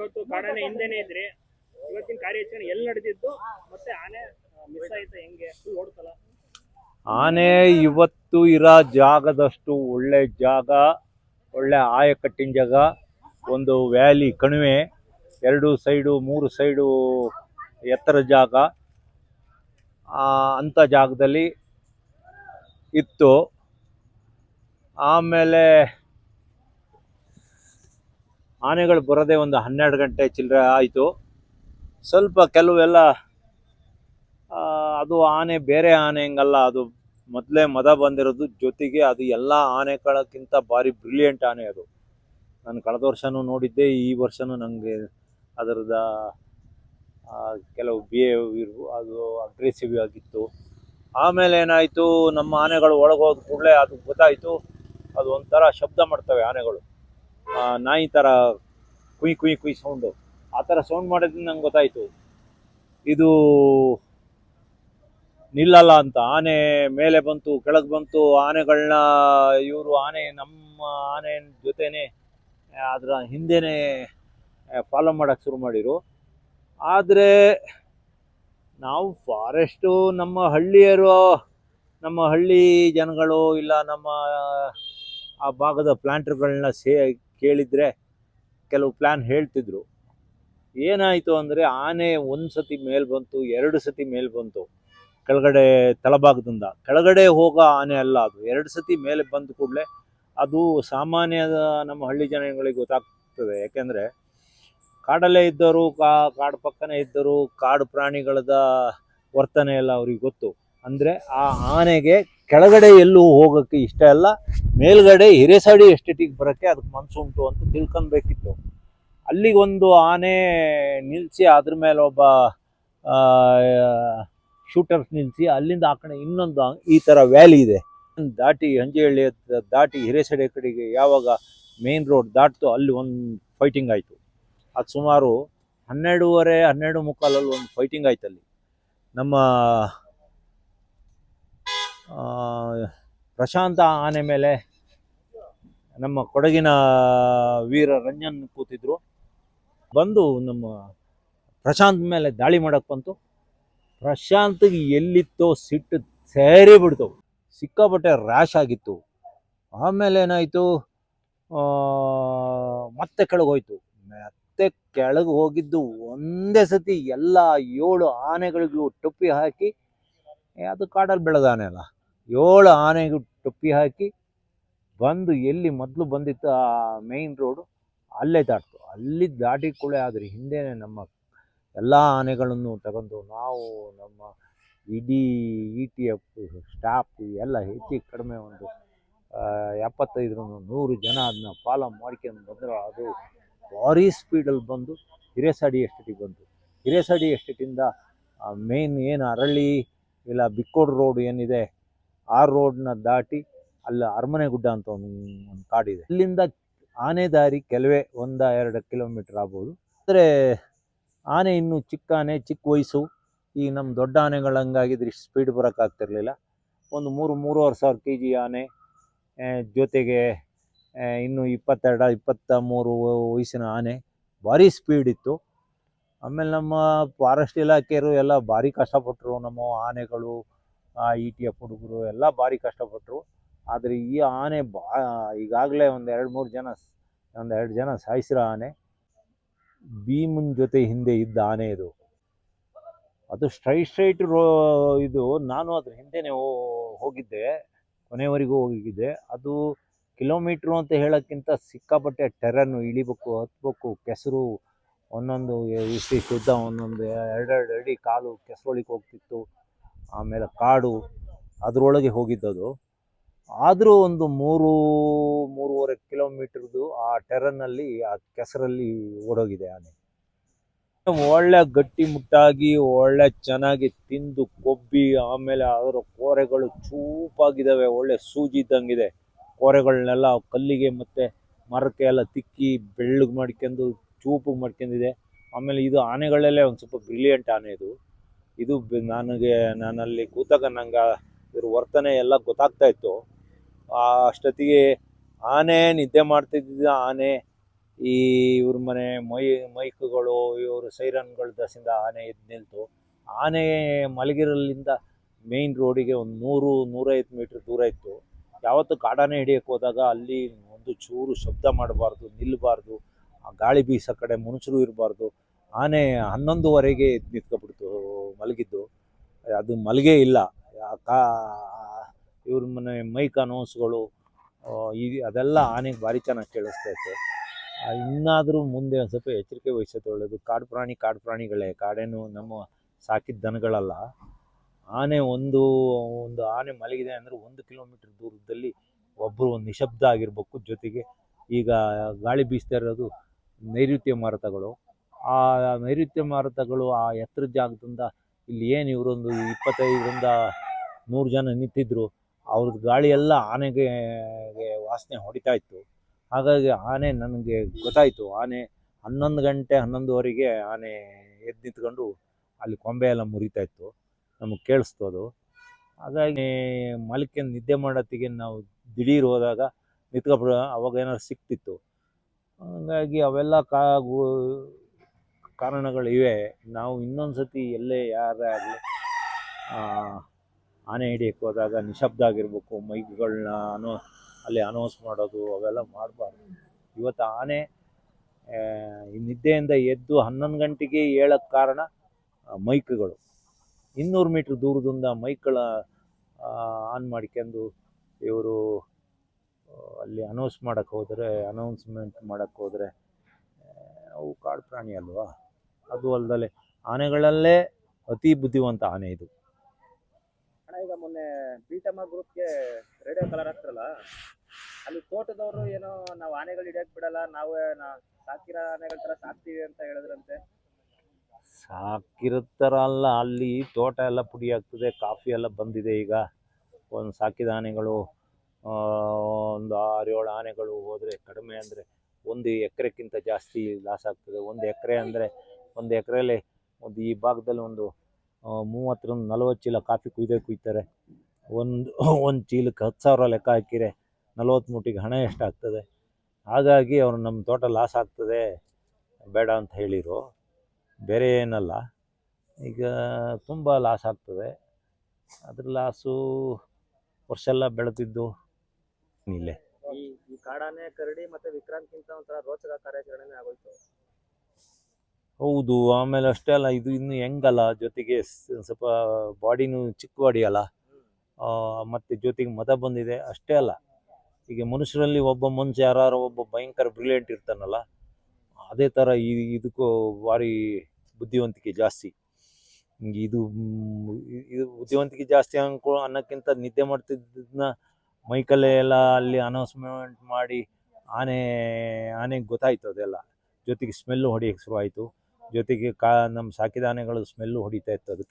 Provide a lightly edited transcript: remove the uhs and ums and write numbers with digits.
ಇವತ್ತು ಕಾಡಾನೆ ಹಿಂದೆನೆ ಇದ್ರಿ, ಇವತ್ತಿನ ಕಾರ್ಯಾಚರಣೆ ಎಲ್ಲಿ ನಡೆದಿದ್ದು ಮತ್ತೆ ಆನೆ ಮಿಸ್ ಆಯ್ತಾ ಹೆಂಗೆ ಫುಲ್ ಓಡ್ತಲ್ಲ? ಆನೆ ಇವತ್ತು ಇರೋ ಜಾಗದಷ್ಟು ಒಳ್ಳೆ ಜಾಗ, ಒಳ್ಳೆ ಆಯಕಟ್ಟಿನ ಜಾಗ, ಒಂದು ವ್ಯಾಲಿ ಕಣಿವೆ, 2 ಸೈಡು 3 ಸೈಡು ಎತ್ತರ ಜಾಗ, ಅಂಥ ಜಾಗದಲ್ಲಿ ಇತ್ತು. ಆಮೇಲೆ ಆನೆಗಳು ಬರೋದೇ ಒಂದು 12 ಗಂಟೆ ಚಿಲ್ಲರೆ ಆಯಿತು. ಸ್ವಲ್ಪ ಕೆಲವೆಲ್ಲ ಅದು ಆನೆ ಬೇರೆ ಆನೆ ಹಂಗಲ್ಲ, ಅದು ಮೊದಲೇ ಮದ ಬಂದಿರೋದು. ಜೊತೆಗೆ ಅದು ಎಲ್ಲ ಆನೆಗಳಕ್ಕಿಂತ ಭಾರಿ ಬ್ರಿಲಿಯಂಟ್ ಆನೆ ಅದು. ನಾನು ಕಳೆದ ವರ್ಷನೂ ನೋಡಿದ್ದೆ, ಈ ವರ್ಷನೂ ನನಗೆ ಅದರದ ಕೆಲವು ಬಿಹೇವಿಯರ್ ಅದು ಅಗ್ರೆಸಿವ್ ಆಗಿತ್ತು. ಆಮೇಲೆ ಏನಾಯಿತು, ನಮ್ಮ ಆನೆಗಳು ಒಳಗೋದ ಕೂಡಲೇ ಅದು ಗೊತ್ತಾಯಿತು, ಅದು ಒಂಥರ ಶಬ್ದ ಮಾಡ್ತವೆ ಆನೆಗಳು, ನಾಯಿ ಥರ ಕುಯ್ ಕುಯ್ ಕುಯ್ ಸೌಂಡು. ಆ ಥರ ಸೌಂಡ್ ಮಾಡೋದ್ರಿಂದ ನಂಗೆ ಗೊತ್ತಾಯಿತು ಇದು ನಿಲ್ಲಲ್ಲ ಅಂತ. ಆನೆ ಮೇಲೆ ಬಂತು, ಕೆಳಗೆ ಬಂತು. ಆನೆಗಳನ್ನ ಇವರು ನಮ್ಮ ಆನೆ ಜೊತೆನೆ ಅದರ ಹಿಂದೆನೇ ಫಾಲೋ ಮಾಡೋಕ್ಕೆ ಶುರು ಮಾಡಿರು. ಆದರೆ ನಾವು ಫಾರೆಸ್ಟು, ನಮ್ಮ ಹಳ್ಳಿಯರು, ನಮ್ಮ ಹಳ್ಳಿ ಜನಗಳು ಇಲ್ಲ ನಮ್ಮ ಆ ಭಾಗದ ಪ್ಲಾಂಟರ್ಗಳನ್ನ ಕೇಳಿದರೆ ಕೆಲವು ಪ್ಲ್ಯಾನ್ ಹೇಳ್ತಿದ್ರು. ಏನಾಯಿತು ಅಂದರೆ, ಆನೆ ಒಂದು ಸತಿ ಮೇಲೆ ಬಂತು, 2 ಸತಿ ಮೇಲೆ ಬಂತು ಕೆಳಗಡೆ ತಳಭಾಗದಿಂದ. ಕೆಳಗಡೆ ಹೋಗೋ ಆನೆ ಅಲ್ಲ ಅದು. 2 ಸತಿ ಮೇಲೆ ಬಂದ ಕೂಡಲೇ ಅದು ಸಾಮಾನ್ಯದ ನಮ್ಮ ಹಳ್ಳಿ ಜನಗಳಿಗೆ ಗೊತ್ತಾಗ್ತದೆ. ಯಾಕೆಂದರೆ ಕಾಡಲ್ಲೇ ಇದ್ದವರು, ಕಾಡು ಪಕ್ಕನೇ ಇದ್ದರು, ಕಾಡು ಪ್ರಾಣಿಗಳದ ವರ್ತನೆ ಎಲ್ಲ ಅವ್ರಿಗೆ ಗೊತ್ತು. ಅಂದರೆ ಆ ಆನೆಗೆ ಕೆಳಗಡೆ ಎಲ್ಲೂ ಹೋಗೋಕ್ಕೆ ಇಷ್ಟ ಇಲ್ಲ, ಮೇಲ್ಗಡೆ ಹಿರೇಸಡಿ ಎಸ್ಟೇಟಿಗೆ ಬರೋಕ್ಕೆ ಅದಕ್ಕೆ ಮನಸ್ಸುಂಟು ಅಂತ ತಿಳ್ಕೊಬೇಕಿತ್ತು. ಅಲ್ಲಿಗೊಂದು ಆನೆ ನಿಲ್ಲಿಸಿ, ಅದ್ರ ಮೇಲೆ ಒಬ್ಬ ಶೂಟರ್ಸ್ ನಿಲ್ಲಿಸಿ, ಅಲ್ಲಿಂದ ಆ ಕಡೆ ಇನ್ನೊಂದು ಈ ಥರ ವ್ಯಾಲಿ ಇದೆ ದಾಟಿ, ಹಂಜೇಹಳ್ಳಿ ದಾಟಿ ಹಿರೇಸಡಿ ಕಡೆಗೆ ಯಾವಾಗ ಮೇನ್ ರೋಡ್ ದಾಟ್ತು, ಅಲ್ಲಿ ಒಂದು ಫೈಟಿಂಗ್ ಆಯಿತು. ಅದು ಸುಮಾರು 12:30 12:45 ಒಂದು ಫೈಟಿಂಗ್ ಆಯ್ತು ಅಲ್ಲಿ. ನಮ್ಮ ಪ್ರಶಾಂತ ಆನೆ ಮೇಲೆ ನಮ್ಮ ಕೊಡಗಿನ ವೀರ ರಂಜನ್ ಕೂತಿದ್ರು. ಬಂದು ನಮ್ಮ ಪ್ರಶಾಂತ್ ಮೇಲೆ ದಾಳಿ ಮಾಡೋಕ್ಕೆ ಬಂತು. ಪ್ರಶಾಂತ್ಗೆ ಎಲ್ಲಿತ್ತೋ ಸಿಟ್ಟು ಸೇರಿ ಬಿಡ್ತು, ಸಿಕ್ಕಾಪಟ್ಟೆ ರ್ಯಾಶ್ ಆಗಿತ್ತು. ಆಮೇಲೆ ಏನಾಯಿತು, ಮತ್ತೆ ಕೆಳಗೆ ಹೋಯ್ತು. ಮತ್ತೆ ಕೆಳಗೆ ಹೋಗಿದ್ದು ಒಂದೇ ಸತಿ ಎಲ್ಲ 7 ಆನೆಗಳಿಗೂ ಟೊಪ್ಪಿ ಹಾಕಿ, ಅದು ಕಾಡಲ್ಲಿ ಬೆಳೆದ ಆನೆ ಅಲ್ಲ, 7 ಆನೆಗೂ ಟೊಪ್ಪಿ ಹಾಕಿ ಬಂದು ಎಲ್ಲಿ ಮೊದಲು ಬಂದಿತ್ತು ಆ ಮೇಯ್ನ್ ರೋಡು ಅಲ್ಲೇ ದಾಟ್ತು. ಅಲ್ಲಿ ದಾಟಿ ಕೂಡ ಅದ್ರ ಹಿಂದೆನೇ ನಮ್ಮ ಎಲ್ಲ ಆನೆಗಳನ್ನು ತಗೊಂಡು ನಾವು ನಮ್ಮ ಇಡೀ ETF ಸ್ಟಾಫ್ ಎಲ್ಲ ಹೆಚ್ಚು ಕಡಿಮೆ ಒಂದು 75-100 ಜನ ಅದನ್ನ ಫಾಲೋ ಮಾಡ್ಕೊಂಡು ಬಂದರು. ಅದು ಭಾರಿ ಸ್ಪೀಡಲ್ಲಿ ಬಂದು ಹಿರೇಸಡಿ ಎಸ್ಟೇಟಿಗೆ ಬಂತು. ಹಿರೇಸಡಿ ಎಸ್ಟೇಟಿಂದ ಮೇನ್ ಏನು ಅರಳಿ ಇಲ್ಲ ಬಿಕ್ಕೋಡು ರೋಡ್ ಏನಿದೆ, ಆ ರೋಡ್ನ ದಾಟಿ ಅಲ್ಲಿ ಅರಮನೆ ಗುಡ್ಡ ಅಂತ ಒಂದು ಕಾಡಿದೆ. ಅಲ್ಲಿಂದ ಆನೆ ದಾರಿ ಕೆಲವೇ 1-2 ಕಿಲೋಮೀಟ್ರ್ ಆಗ್ಬೋದು. ಆದರೆ ಆನೆ ಇನ್ನೂ ಚಿಕ್ಕ ಆನೆ, ಚಿಕ್ಕ ವಯಸ್ಸು. ಈ ನಮ್ಮ ದೊಡ್ಡ ಆನೆಗಳಂಗಾಗಿದ್ರೆ ಇಷ್ಟು ಸ್ಪೀಡ್ ಬರೋಕ್ಕಾಗ್ತಿರ್ಲಿಲ್ಲ. ಒಂದು 3-3.5 ಸಾವಿರ kg ಆನೆ, ಜೊತೆಗೆ ಇನ್ನು 22-23 ವಯಸ್ಸಿನ ಆನೆ, ಭಾರಿ ಸ್ಪೀಡ್ ಇತ್ತು. ಆಮೇಲೆ ನಮ್ಮ ಫಾರೆಸ್ಟ್ ಇಲಾಖೆಯರು ಎಲ್ಲ ಭಾರಿ ಕಷ್ಟಪಟ್ಟರು. ನಮ್ಮ ಆನೆಗಳು, ETF ಹುಡುಗರು ಎಲ್ಲ ಭಾರಿ ಕಷ್ಟಪಟ್ಟರು. ಆದರೆ ಈ ಆನೆ ಈಗಾಗಲೇ ಒಂದು 2 ಜನ ಸಾಯಿಸಿರೋ ಆನೆ. ಭೀಮನ್ ಜೊತೆ ಹಿಂದೆ ಇದ್ದ ಆನೆ ಇದು. ಅದು ಸ್ಟ್ರೈಟ್ ಇದು. ನಾನು ಅದ್ರ ಹಿಂದೆನೇ ಹೋಗಿದ್ದೆ, ಕೊನೆಯವರೆಗೂ ಹೋಗಿದ್ದೆ. ಅದು ಕಿಲೋಮೀಟ್ರು ಅಂತ ಹೇಳೋಕ್ಕಿಂತ ಸಿಕ್ಕಾಪಟ್ಟೆ ಟೆರನ್ನು, ಇಳಿಬೇಕು, ಹತ್ಬೇಕು, ಕೆಸರು, ಒಂದೊಂದು ಇಷ್ಟಿಷ್ಟು ಉದ್ದ, ಒಂದೊಂದು 2 ಅಡಿ ಕಾಲು ಕೆಸರೊಳಗೆ ಹೋಗ್ತಿತ್ತು. ಆಮೇಲೆ ಕಾಡು, ಅದರೊಳಗೆ ಹೋಗಿದ್ದದು. ಆದರೂ ಒಂದು 3-3.5 ಕಿಲೋಮೀಟ್ರದ್ದು ಆ ಟೆರನ್ನಲ್ಲಿ, ಆ ಕೆಸರಲ್ಲಿ ಓಡೋಗಿದೆ ಆನೆ. ಒಳ್ಳೆ ಗಟ್ಟಿ ಮುಟ್ಟಾಗಿ ಒಳ್ಳೆ ಚೆನ್ನಾಗಿ ತಿಂದು ಕೊಬ್ಬಿ, ಆಮೇಲೆ ಅದರ ಕೋರೆಗಳು ಚೂಪಾಗಿದ್ದಾವೆ, ಒಳ್ಳೆ ಸೂಜಿ ಇದ್ದಂಗಿದೆ. ಕೋರೆಗಳನ್ನೆಲ್ಲ ಕಲ್ಲಿಗೆ ಮತ್ತು ಮರಕ್ಕೆ ಎಲ್ಲ ತಿಕ್ಕಿ ಬೆಳ್ಳಗೆ ಮಾಡ್ಕೊಂಡು ಚೂಪಿಗೆ ಮಾಡ್ಕೊಂಡಿದೆ. ಆಮೇಲೆ ಇದು ಆನೆಗಳಲ್ಲೇ ಒಂದು ಸ್ವಲ್ಪ ಬ್ರಿಲಿಯಂಟ್ ಆನೆ ಇದು ನಾನಲ್ಲಿ ಕೂತಾಗ ನಂಗೆ ಇದ್ರ ವರ್ತನೆ ಎಲ್ಲ ಗೊತ್ತಾಗ್ತಾ ಇತ್ತು. ಅಷ್ಟೊತ್ತಿಗೆ ಆನೆ ನಿದ್ದೆ ಮಾಡ್ತಿದ್ದ ಆನೆ ಈ ಇವ್ರ ಮನೆ ಮೈಕ್ಗಳು ಇವರು ಸೈರನ್ಗಳ ದಸಿಂದ ಆನೆ ಎದ್ದು ನಿಲ್ತು. ಆನೆ ಮಲಗಿರಲ್ಲಿಂದ ಮೇಯ್ನ್ ರೋಡಿಗೆ ಒಂದು 100-150 ಮೀಟ್ರ್ ದೂರ ಇತ್ತು. ಯಾವತ್ತು ಕಾಡಾನೆ ಹಿಡಿಯೋಕ್ಕೆ ಹೋದಾಗ ಅಲ್ಲಿ ಒಂದು ಚೂರು ಶಬ್ದ ಮಾಡಬಾರ್ದು, ನಿಲ್ಲಬಾರ್ದು, ಆ ಗಾಳಿ ಬೀಸೋ ಕಡೆ ಮನುಷ್ಯರು ಇರಬಾರ್ದು. ಆನೆ 11:15ಗೆ ಎದ್ದು ನಿಂತ್ಕೊಬಿಡ್ತು ಮಲಗಿದ್ದು. ಅದು ಮಲಗೇ ಇಲ್ಲ. ಇವ್ರ ಮನೆ ಮೈಕ್ ಅನೌನ್ಸ್ಗಳು ಅದೆಲ್ಲ ಆನೆಗೆ ಭಾರಿ ಚೆನ್ನಾಗಿ ಕೇಳಿಸ್ತಾ ಇತ್ತು. ಇನ್ನಾದರೂ ಮುಂದೆ ಒಂದು ಸ್ವಲ್ಪ ಎಚ್ಚರಿಕೆ ವಹಿಸೋದು ಒಳ್ಳೆಯದು. ಕಾಡು ಪ್ರಾಣಿಗಳೇ, ಕಾಡೇನು ನಮ್ಮ ಸಾಕಿದ ದನಗಳಲ್ಲ. ಆನೆ ಒಂದು ಆನೆ ಮಲಗಿದೆ ಅಂದರೆ 1 ಕಿಲೋಮೀಟ್ರ್ ದೂರದಲ್ಲಿ ಒಬ್ಬರು ಒಂದು ನಿಶಬ್ದ ಆಗಿರ್ಬೇಕು. ಜೊತೆಗೆ ಈಗ ಗಾಳಿ ಬೀಸ್ತಾ ಇರೋದು ನೈಋತ್ಯ ಮಾರುತಗಳು. ಆ ನೈಋತ್ಯ ಮಾರುತಗಳು ಆ ಎತ್ತರದ ಜಾಗದಿಂದ ಇಲ್ಲಿ ಏನು ಇವರೊಂದು 25-100 ಜನ ನಿಂತಿದ್ರು, ಅವ್ರದ್ದು ಗಾಳಿ ಎಲ್ಲ ಆನೆಗೆ ವಾಸನೆ ಹೊಡಿತಾ ಇತ್ತು. ಹಾಗಾಗಿ ಆನೆ ನನಗೆ ಗೊತ್ತಾಯಿತು. ಆನೆ 11 ಗಂಟೆ 11:15ಗೆ ಆನೆ ಎದ್ದು ನಿಂತ್ಕೊಂಡು ಅಲ್ಲಿ ಕೊಂಬೆ ಎಲ್ಲ ಮುರಿತಾ ಇತ್ತು. ನಮಗೆ ಕೇಳಿಸ್ತು ಅದು. ಹಾಗಾಗಿ ಮಲ್ಕೊಂಡು ನಿದ್ದೆ ಮಾಡೋತ್ತಿಗೆ ನಾವು ದಿಢೀರ್ ಹೋದಾಗ ನಿಂತ್ಕೊಬಿಡೋ ಅವಾಗ ಏನಾದ್ರು ಸಿಕ್ತಿತ್ತು. ಹಾಗಾಗಿ ಅವೆಲ್ಲ ಕಾರಣಗಳಿವೆ. ನಾವು ಇನ್ನೊಂದು ಸತಿ ಎಲ್ಲೇ ಯಾರೇ ಆಗಲಿ ಆನೆ ಹಿಡಿಯೋಕ್ಕೆ ಹೋದಾಗ ನಿಶಬ್ದ ಆಗಿರಬೇಕು. ಮೈಕ್ಗಳನ್ನ ಅಲ್ಲಿ ಅನೌನ್ಸ್ ಮಾಡೋದು ಅವೆಲ್ಲ ಮಾಡಬಾರ್ದು. ಇವತ್ತು ಆನೆ ನಿದ್ದೆಯಿಂದ ಎದ್ದು 11 ಗಂಟೆಗೆ ಏಳೋಕ್ಕೆ ಕಾರಣ ಮೈಕ್ಗಳು. 200 ಮೀಟ್ರ್ ದೂರದಿಂದ ಮೈಕ್ಗಳ ಆನ್ ಮಾಡ್ಕೊಂಡು ಇವರು ಅಲ್ಲಿ ಅನೌನ್ಸ್ಮೆಂಟ್ ಮಾಡೋಕ್ಕೆ ಹೋದರೆ ಅವು ಕಾಡು ಪ್ರಾಣಿ ಅಲ್ವಾ. ಅದು ಅಲ್ಲದೆ ಆನೆಗಳಲ್ಲೇ ಅತಿ ಬುದ್ಧಿವಂತ ಆನೆ ಇದು. ಅಣ್ಣ, ಈಗ ಮೊನ್ನೆ ಬೀಟಮ್ಮ ಗ್ರೂಪ್ಗೆ ರೇಡಿಯೋ ಕಲರ್ ಆಗ್ತಾರಲ್ಲ, ಅಲ್ಲಿ ತೋಟದವರು ಏನೋ ನಾವು ಆನೆಗಳು ಹಿಡಿಯಕ್ಕೆ ಬಿಡಲ್ಲ, ನಾವು ಸಾಕಿರೋ ಆನೆಗಳ ಥರ ಸಾಕ್ತೀವಿ ಅಂತ ಹೇಳಿದ್ರಂತೆ. ಸಾಕಿರುತ್ತರ ಅಲ್ಲ, ಅಲ್ಲಿ ತೋಟ ಎಲ್ಲ ಪುಡಿ ಆಗ್ತದೆ, ಕಾಫಿ ಎಲ್ಲ ಬಂದಿದೆ. ಈಗ ಒಂದು ಸಾಕಿದ ಆನೆಗಳು ಒಂದು 6-7 ಆನೆಗಳು ಹೋದರೆ ಕಡಿಮೆ ಅಂದರೆ 1 ಎಕರೆಕ್ಕಿಂತ ಜಾಸ್ತಿ ಲಾಸ್ ಆಗ್ತದೆ. 1 ಎಕರೆ ಅಂದರೆ 1 ಎಕರೆಯಲ್ಲಿ ಈ ಭಾಗದಲ್ಲಿ ಒಂದು 30-40 ಚೀಲ ಕಾಫಿ ಕುಯ್ತಾರೆ. ಒಂದು ಚೀಲಕ್ಕೆ 10,000 ಲೆಕ್ಕ ಹಾಕಿರೆ 40 ಮೂಟಿಗೆ ಹಣ ಎಷ್ಟಾಗ್ತದೆ. ಹಾಗಾಗಿ ಅವರು ನಮ್ಮ ತೋಟ ಲಾಸ್ ಆಗ್ತದೆ ಬೇಡ ಅಂತ ಹೇಳಿರು, ಬೇರೆ ಏನಲ್ಲ. ಈಗ ತುಂಬ ಲಾಸ್ ಆಗ್ತದೆ. ಅದ್ರ ಲಾಸು ವರ್ಷ ಎಲ್ಲ ಬೆಳೆದಿದ್ದು ಇಲ್ಲೇ. ಈ ಕಾಡಾನೆ, ಕರಡಿ ಮತ್ತೆ ವಿಕ್ರಾಂತ್ಗಿಂತ ಒಂಥರ ರೋಚಕ ಕಾರ್ಯಾಚರಣೆನೇ ಆಗೋಯ್ತು. ಹೌದು. ಆಮೇಲೆ ಅಷ್ಟೇ ಅಲ್ಲ, ಇದು ಇನ್ನು ಹೆಂಗಲ್ಲ, ಜೊತೆಗೆ ಸ್ವಲ್ಪ ಬಾಡಿನೂ ಚಿಕ್ಕ ಬಾಡಿ ಅಲ್ಲ, ಮತ್ತು ಜೊತೆಗೆ ಮದ ಬಂದಿದೆ. ಅಷ್ಟೇ ಅಲ್ಲ, ಈಗ ಮನುಷ್ಯರಲ್ಲಿ ಒಬ್ಬ ಮನುಷ್ಯ ಯಾರು ಒಬ್ಬ ಭಯಂಕರ ಬ್ರಿಲಿಯಂಟ್ ಇರ್ತಾನಲ್ಲ, ಅದೇ ಥರ ಇದಕ್ಕೂ ಭಾರಿ ಬುದ್ಧಿವಂತಿಕೆ ಜಾಸ್ತಿ. ಇದು ಬುದ್ಧಿವಂತಿಕೆ ಜಾಸ್ತಿ ಅನ್ನೋಕ್ಕಿಂತ ನಿದ್ದೆ ಮಾಡ್ತಿದ್ದನ್ನ ಮೈಕಲ್ಲೇ ಎಲ್ಲ ಅಲ್ಲಿ ಅನೌನ್ಸ್ಮೆಂಟ್ ಮಾಡಿ ಆನೆಗೆ ಗೊತ್ತಾಯ್ತು ಅದೆಲ್ಲ. ಜೊತೆಗೆ ಸ್ಮೆಲ್ಲು ಹೊಡಿಯೋಕ್ಕೆ ಶುರುವಾಯಿತು. ಜೊತೆಗೆ ನಮ್ಮ ಸಾಕಿದ ಆನೆಗಳು ಸ್ಮೆಲ್ಲು ಹೊಡಿತಾ ಇತ್ತು ಅದಕ್ಕೆ.